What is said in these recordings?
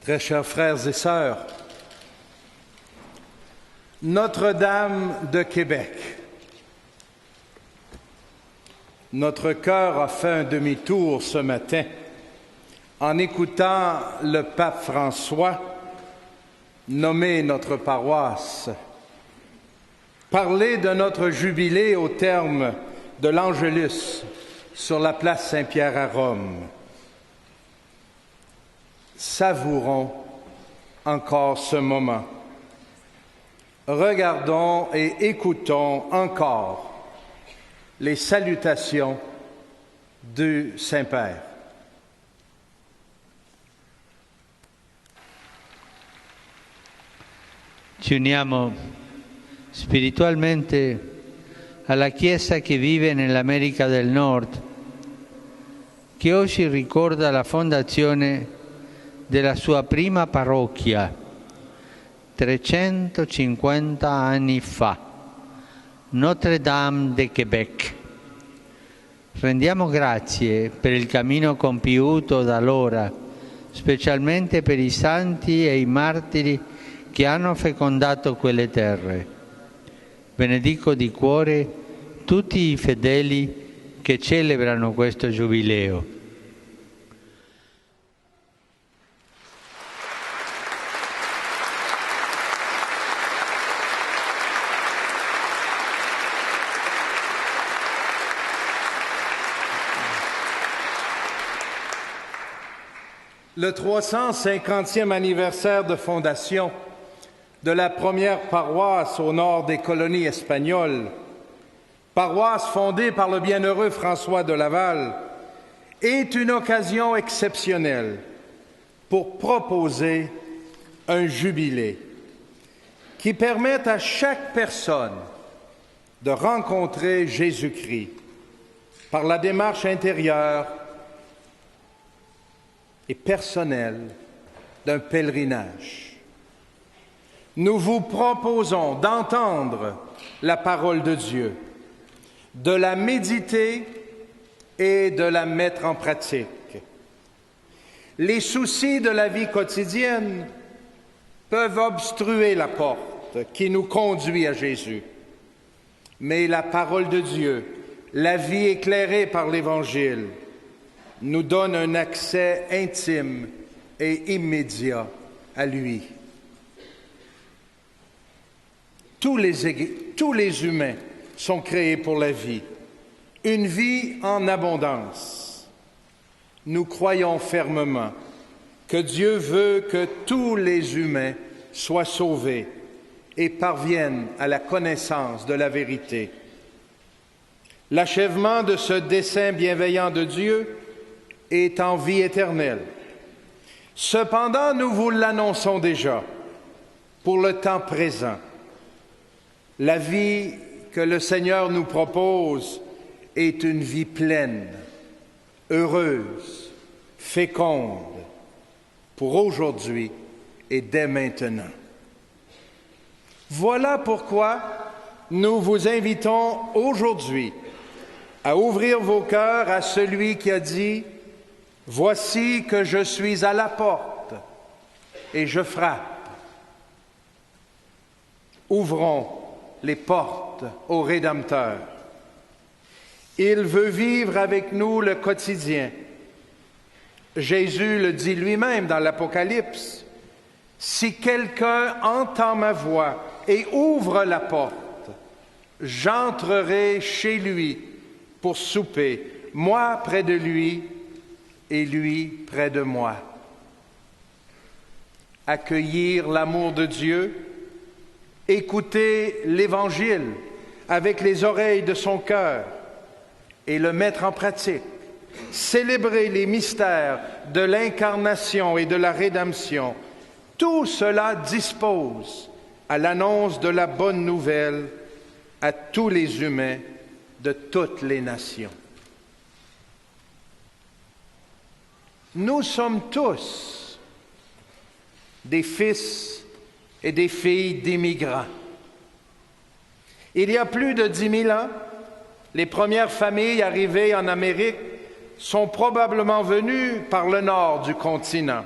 Très chers frères et sœurs, Notre-Dame de Québec, notre cœur a fait un demi-tour ce matin en écoutant le pape François nommer notre paroisse, parler de notre jubilé au terme de l'Angélus sur la place Saint-Pierre à Rome. Savourons encore ce moment. Regardons et écoutons encore les salutations du Saint-Père. Ci uniamo spiritualmente alla Chiesa che vive nell'America del Nord, che oggi ricorda la fondazione della sua prima parrocchia 350 anni fa, Notre-Dame de Québec. Rendiamo grazie per il cammino compiuto da allora, specialmente per i santi e i martiri che hanno fecondato quelle terre. Benedico di cuore tutti i fedeli che celebrano questo giubileo. Le 350e anniversaire de fondation de la première paroisse au nord des colonies espagnoles, paroisse fondée par le bienheureux François de Laval, est une occasion exceptionnelle pour proposer un jubilé qui permette à chaque personne de rencontrer Jésus-Christ par la démarche intérieure et personnelle d'un pèlerinage. Nous vous proposons d'entendre la parole de Dieu, de la méditer et de la mettre en pratique. Les soucis de la vie quotidienne peuvent obstruer la porte qui nous conduit à Jésus. Mais la parole de Dieu, la vie éclairée par l'Évangile, nous donne un accès intime et immédiat à lui. Tous les humains sont créés pour la vie, une vie en abondance. Nous croyons fermement que Dieu veut que tous les humains soient sauvés et parviennent à la connaissance de la vérité. L'achèvement de ce dessein bienveillant de Dieu est en vie éternelle. Cependant, nous vous l'annonçons déjà, pour le temps présent. La vie que le Seigneur nous propose est une vie pleine, heureuse, féconde, pour aujourd'hui et dès maintenant. Voilà pourquoi nous vous invitons aujourd'hui à ouvrir vos cœurs à celui qui a dit « Voici que je suis à la porte et je frappe ». Ouvrons les portes au Rédempteur. Il veut vivre avec nous le quotidien. Jésus le dit lui-même dans l'Apocalypse, « Si quelqu'un entend ma voix et ouvre la porte, j'entrerai chez lui pour souper, moi près de lui et lui près de moi. » Accueillir l'amour de Dieu, écouter l'Évangile avec les oreilles de son cœur et le mettre en pratique, célébrer les mystères de l'incarnation et de la rédemption, tout cela dispose à l'annonce de la bonne nouvelle à tous les humains de toutes les nations. Nous sommes tous des fils et des filles d'immigrants. Il y a plus de 10 000 ans, les premières familles arrivées en Amérique sont probablement venues par le nord du continent,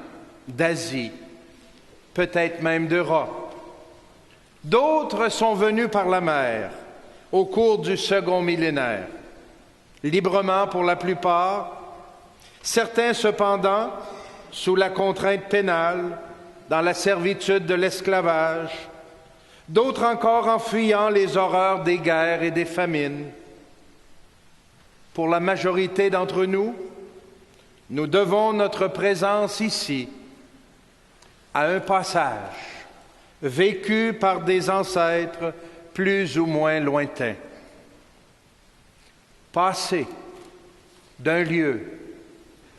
d'Asie peut-être même d'Europe. D'autres sont venus par la mer au cours du second millénaire, librement pour la plupart, certains cependant sous la contrainte pénale, dans la servitude de l'esclavage, d'autres encore en fuyant les horreurs des guerres et des famines. Pour la majorité d'entre nous, nous devons notre présence ici à un passage vécu par des ancêtres plus ou moins lointains. Passer d'un lieu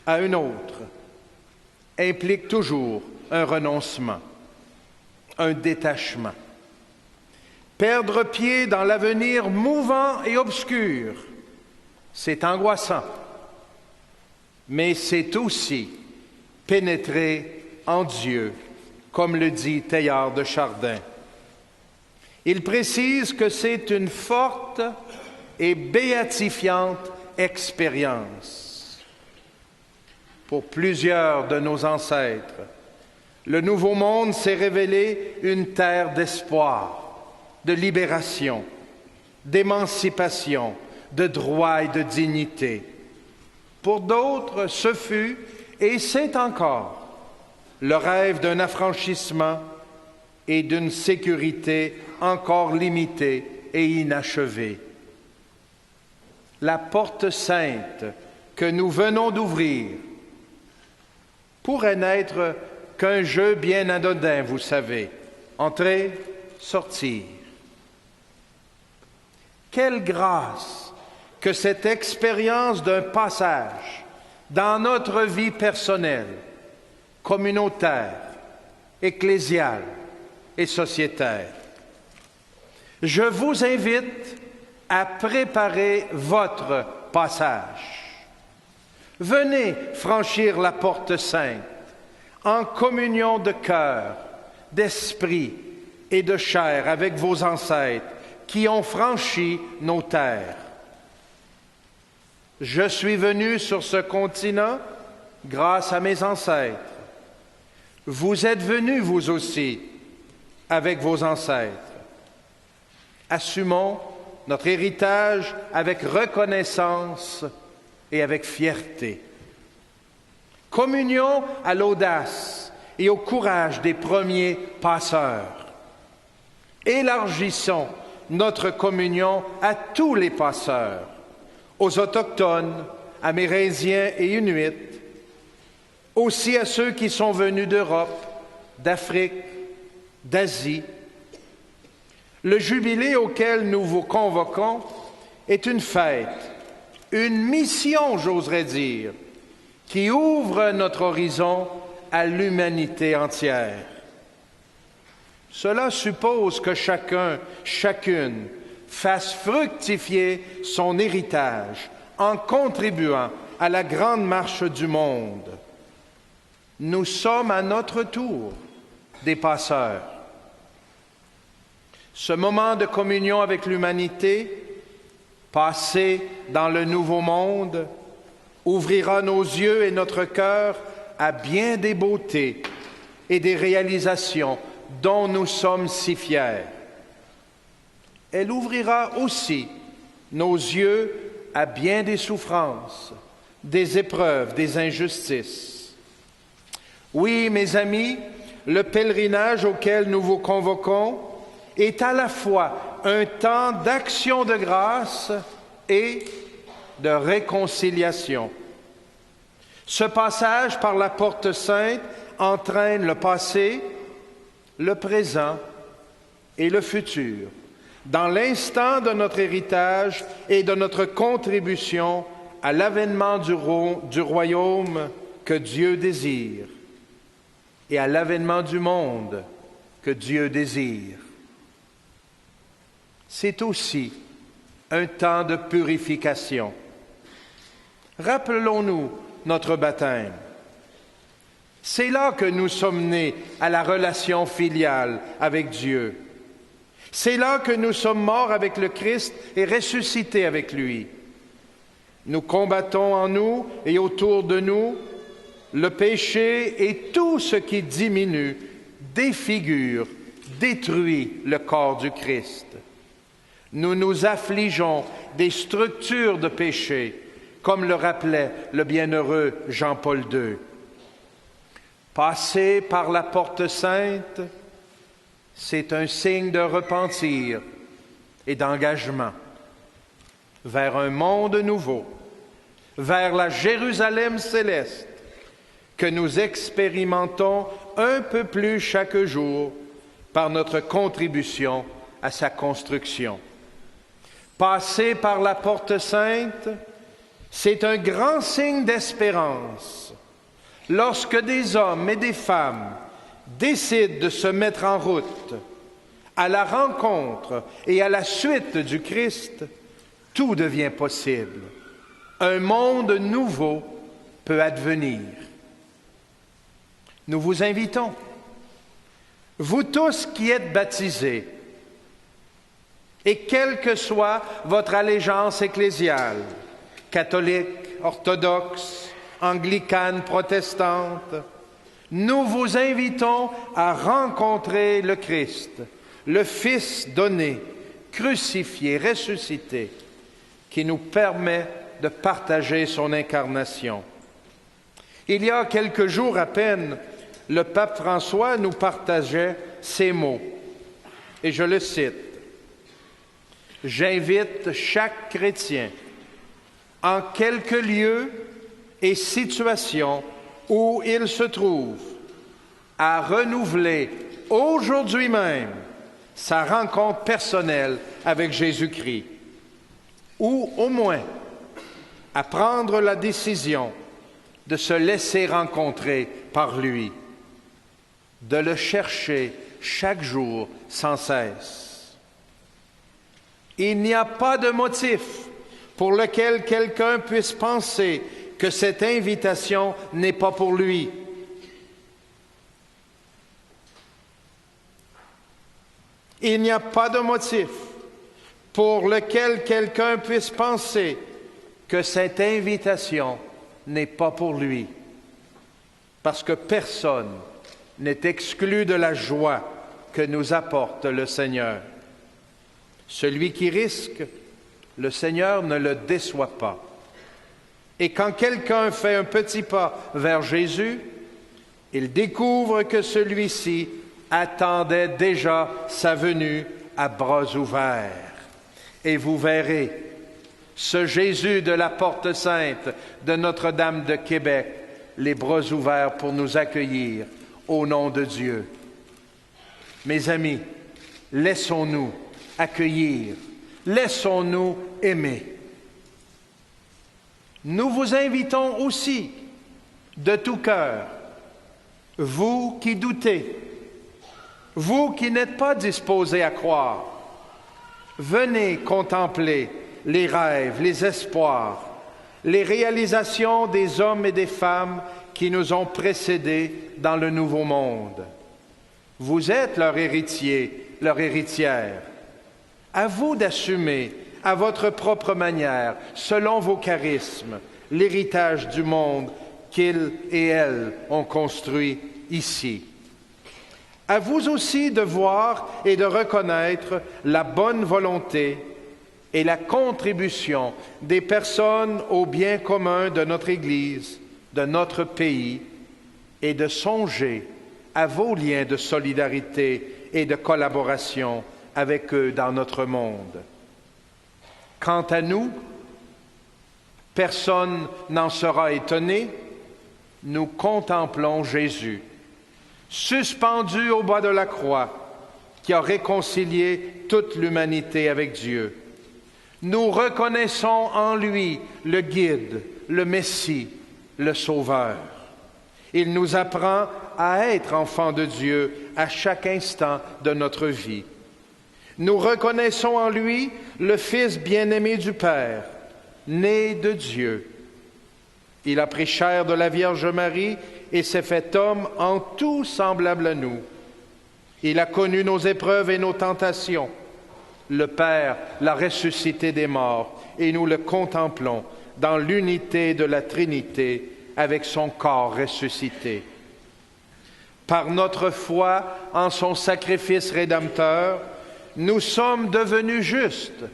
à un autre implique toujours un renoncement, un détachement. Perdre pied dans l'avenir mouvant et obscur, c'est angoissant, mais c'est aussi pénétrer en Dieu, comme le dit Teilhard de Chardin. Il précise que c'est une forte et béatifiante expérience. Pour plusieurs de nos ancêtres, le Nouveau Monde s'est révélé une terre d'espoir, de libération, d'émancipation, de droit et de dignité. Pour d'autres, ce fut, et c'est encore, le rêve d'un affranchissement et d'une sécurité encore limitée et inachevée. La porte sainte que nous venons d'ouvrir pourrait n'être qu'un jeu bien anodin, vous savez, entrer, sortir. Quelle grâce que cette expérience d'un passage dans notre vie personnelle, communautaire, ecclésiale et sociétaire. Je vous invite à préparer votre passage. Venez franchir la porte sainte en communion de cœur, d'esprit et de chair avec vos ancêtres qui ont franchi nos terres. Je suis venu sur ce continent grâce à mes ancêtres. Vous êtes venus, vous aussi, avec vos ancêtres. Assumons notre héritage avec reconnaissance et avec fierté. Communions à l'audace et au courage des premiers passeurs. Élargissons notre communion à tous les passeurs, aux autochtones, amérindiens et inuits, aussi à ceux qui sont venus d'Europe, d'Afrique, d'Asie. Le jubilé auquel nous vous convoquons est une fête, une mission, j'oserais dire, qui ouvre notre horizon à l'humanité entière. Cela suppose que chacun, chacune, fasse fructifier son héritage en contribuant à la grande marche du monde. Nous sommes à notre tour des passeurs. Ce moment de communion avec l'humanité, passé dans le nouveau monde, ouvrira nos yeux et notre cœur à bien des beautés et des réalisations dont nous sommes si fiers. Elle ouvrira aussi nos yeux à bien des souffrances, des épreuves, des injustices. Oui, mes amis, le pèlerinage auquel nous vous convoquons est à la fois un temps d'action de grâce et de réconciliation. Ce passage par la porte sainte entraîne le passé, le présent et le futur, dans l'instant de notre héritage et de notre contribution à l'avènement du royaume que Dieu désire et à l'avènement du monde que Dieu désire. C'est aussi un temps de purification. Rappelons-nous notre baptême. C'est là que nous sommes nés à la relation filiale avec Dieu. C'est là que nous sommes morts avec le Christ et ressuscités avec lui. Nous combattons en nous et autour de nous le péché et tout ce qui diminue, défigure, détruit le corps du Christ. Nous nous affligeons des structures de péché, comme le rappelait le bienheureux Jean-Paul II. Passer par la porte sainte, c'est un signe de repentir et d'engagement vers un monde nouveau, vers la Jérusalem céleste que nous expérimentons un peu plus chaque jour par notre contribution à sa construction. Passer par la porte sainte, c'est un grand signe d'espérance. Lorsque des hommes et des femmes décident de se mettre en route à la rencontre et à la suite du Christ, tout devient possible. Un monde nouveau peut advenir. Nous vous invitons, vous tous qui êtes baptisés, et quelle que soit votre allégeance ecclésiale, catholique, orthodoxe, anglicane, protestante, nous vous invitons à rencontrer le Christ, le Fils donné, crucifié, ressuscité, qui nous permet de partager son incarnation. Il y a quelques jours à peine, le pape François nous partageait ces mots, et je le cite. « J'invite chaque chrétien, en quelque lieu et situation où il se trouve, à renouveler aujourd'hui même sa rencontre personnelle avec Jésus-Christ, ou au moins à prendre la décision de se laisser rencontrer par lui, de le chercher chaque jour sans cesse. Il n'y a pas de motif pour lequel quelqu'un puisse penser que cette invitation n'est pas pour lui. Il n'y a pas de motif pour lequel quelqu'un puisse penser que cette invitation n'est pas pour lui, parce que personne n'est exclu de la joie que nous apporte le Seigneur. Celui qui risque, le Seigneur ne le déçoit pas. Et quand quelqu'un fait un petit pas vers Jésus, il découvre que celui-ci attendait déjà sa venue à bras ouverts. Et vous verrez, ce Jésus de la Porte Sainte de Notre-Dame de Québec, les bras ouverts pour nous accueillir au nom de Dieu. Mes amis, laissons-nous accueillir, laissons-nous aimer. Nous vous invitons aussi de tout cœur, vous qui doutez, vous qui n'êtes pas disposés à croire, venez contempler les rêves, les espoirs, les réalisations des hommes et des femmes qui nous ont précédés dans le Nouveau Monde. Vous êtes leur héritier, leur héritière. À vous d'assumer à votre propre manière, selon vos charismes, l'héritage du monde qu'ils et elles ont construit ici. À vous aussi de voir et de reconnaître la bonne volonté et la contribution des personnes au bien commun de notre Église, de notre pays, et de songer à vos liens de solidarité et de collaboration avec eux dans notre monde. Quant à nous, personne n'en sera étonné, nous contemplons Jésus, suspendu au bas de la croix, qui a réconcilié toute l'humanité avec Dieu. Nous reconnaissons en lui le guide, le Messie, le Sauveur. Il nous apprend à être enfants de Dieu à chaque instant de notre vie. Nous reconnaissons en lui le Fils bien-aimé du Père, né de Dieu. Il a pris chair de la Vierge Marie et s'est fait homme en tout semblable à nous. Il a connu nos épreuves et nos tentations. Le Père l'a ressuscité des morts et nous le contemplons dans l'unité de la Trinité avec son corps ressuscité. Par notre foi en son sacrifice rédempteur, nous sommes devenus justes,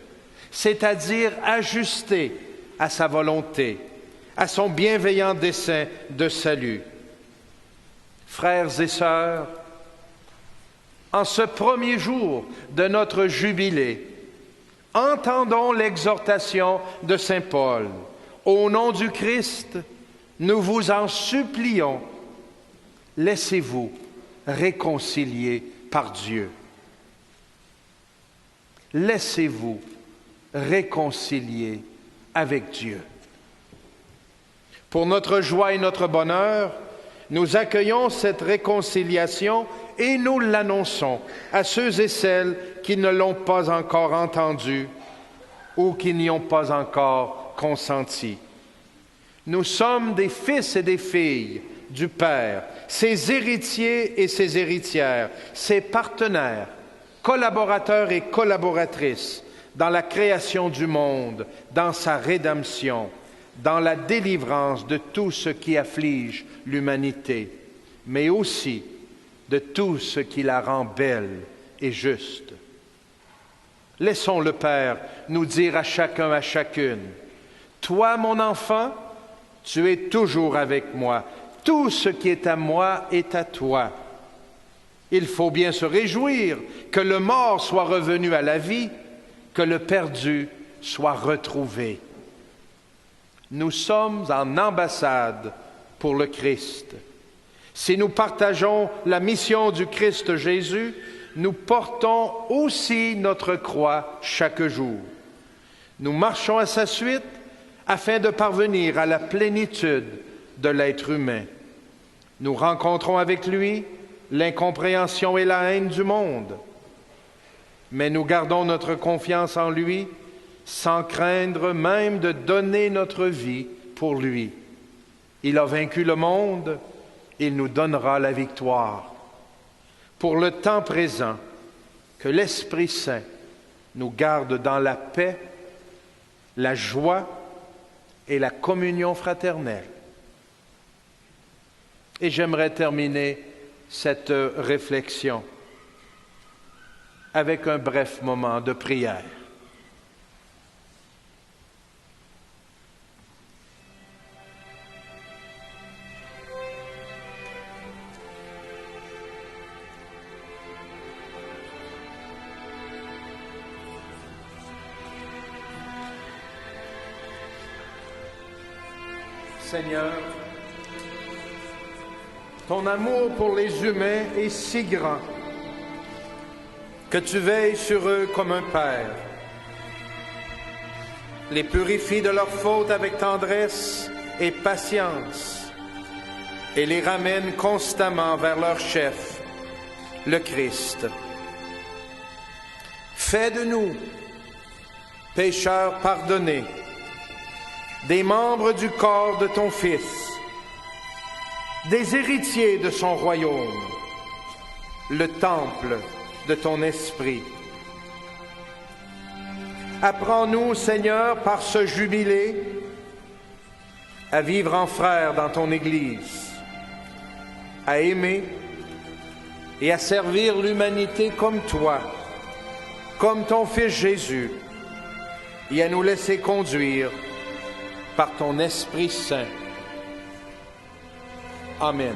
c'est-à-dire ajustés à sa volonté, à son bienveillant dessein de salut. Frères et sœurs, en ce premier jour de notre jubilé, entendons l'exhortation de saint Paul. Au nom du Christ, nous vous en supplions, laissez-vous réconcilier par Dieu. Laissez-vous réconcilier avec Dieu. Pour notre joie et notre bonheur, nous accueillons cette réconciliation et nous l'annonçons à ceux et celles qui ne l'ont pas encore entendue ou qui n'y ont pas encore consenti. Nous sommes des fils et des filles du Père, ses héritiers et ses héritières, ses partenaires, collaborateurs et collaboratrices dans la création du monde, dans sa rédemption, dans la délivrance de tout ce qui afflige l'humanité, mais aussi de tout ce qui la rend belle et juste. Laissons le Père nous dire à chacun, à chacune, « Toi, mon enfant, tu es toujours avec moi. Tout ce qui est à moi est à toi. » Il faut bien se réjouir que le mort soit revenu à la vie, que le perdu soit retrouvé. Nous sommes en ambassade pour le Christ. Si nous partageons la mission du Christ Jésus, nous portons aussi notre croix chaque jour. Nous marchons à sa suite afin de parvenir à la plénitude de l'être humain. Nous rencontrons avec lui l'incompréhension et la haine du monde, mais nous gardons notre confiance en lui sans craindre même de donner notre vie pour lui. Il a vaincu le monde, il nous donnera la victoire. Pour le temps présent, que l'Esprit Saint nous garde dans la paix, la joie et la communion fraternelle. Et j'aimerais terminer cette réflexion avec un bref moment de prière. Seigneur, ton amour pour les humains est si grand que tu veilles sur eux comme un père. Les purifie de leurs fautes avec tendresse et patience et les ramène constamment vers leur chef, le Christ. Fais de nous, pécheurs pardonnés, des membres du corps de ton Fils, des héritiers de son royaume, le temple de ton esprit. Apprends-nous, Seigneur, par ce jubilé, à vivre en frères dans ton Église, à aimer et à servir l'humanité comme toi, comme ton Fils Jésus, et à nous laisser conduire par ton Esprit Saint. Amen.